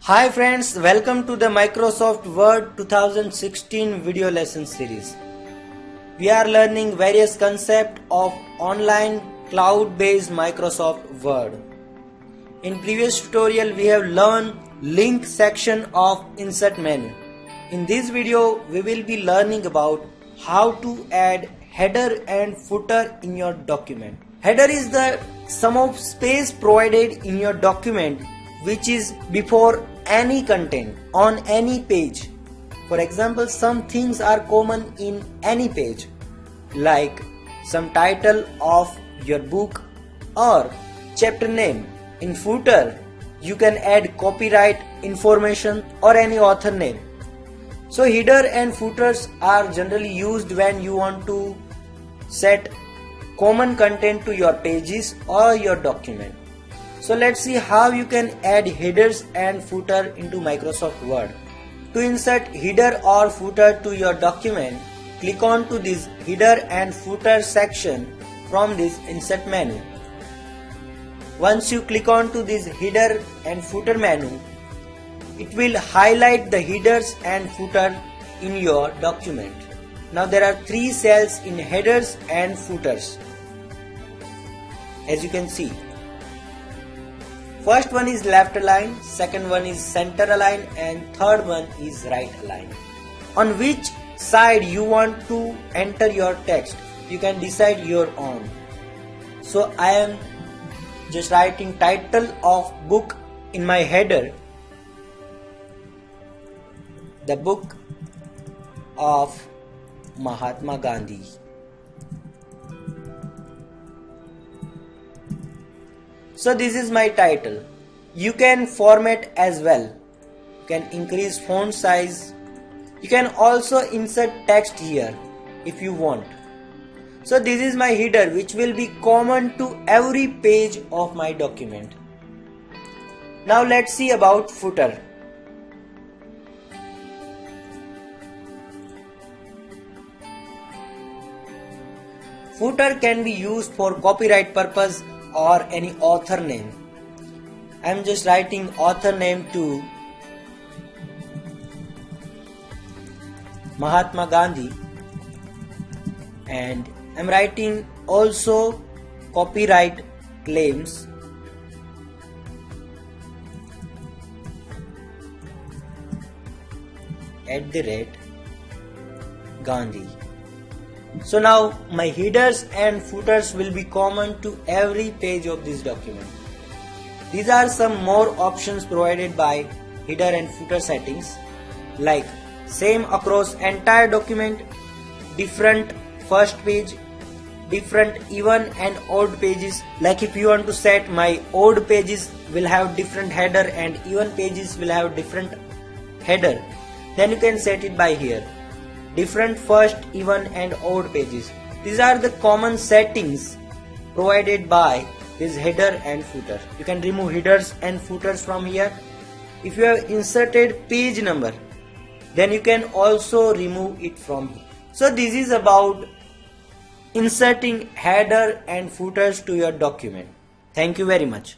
Hi friends, welcome to the Microsoft Word 2016 video lesson series. We are learning various concepts of online cloud-based Microsoft Word. In previous tutorial we have learned link section of insert menu. In this video we will be learning about how to add header and footer in your document. Header is the sum of space provided in your document which is before any content on any page. For example, some things are common in any page, like some title of your book or chapter name. In footer, you can add copyright information or any author name. So header and footers are generally used when you want to set common content to your pages or your document. So let's see how you can add headers and footer into Microsoft Word. To insert header or footer to your document, click on to this header and footer section from this insert menu. Once you click on to this header and footer menu, it will highlight the headers and footer in your document. Now there are three cells in headers and footers, as you can see. First one is left align, second one is center align, and third one is right align. On which side you want to enter your text, you can decide your own. So I am just writing title of book in my header, the book of Mahatma Gandhi. So this is my title. You can format as well. You can increase font size. You can also insert text here if you want. So this is my header which will be common to every page of my document. Now let's see about footer. Footer can be used for copyright purpose or any author name. I am just writing author name to Mahatma Gandhi, and I am writing also copyright claims @Gandhi. So now my headers and footers will be common to every page of this document. These are some more options provided by header and footer settings, like same across entire document, different first page, different even and odd pages. Like if you want to set my odd pages will have different header and even pages will have different header, then you can set it by here. Different first, even and odd pages. These are the common settings provided by this header and footer. You can remove headers and footers from here. If you have inserted page number, then you can also remove it from here. So this is about inserting header and footers to your document. Thank you very much.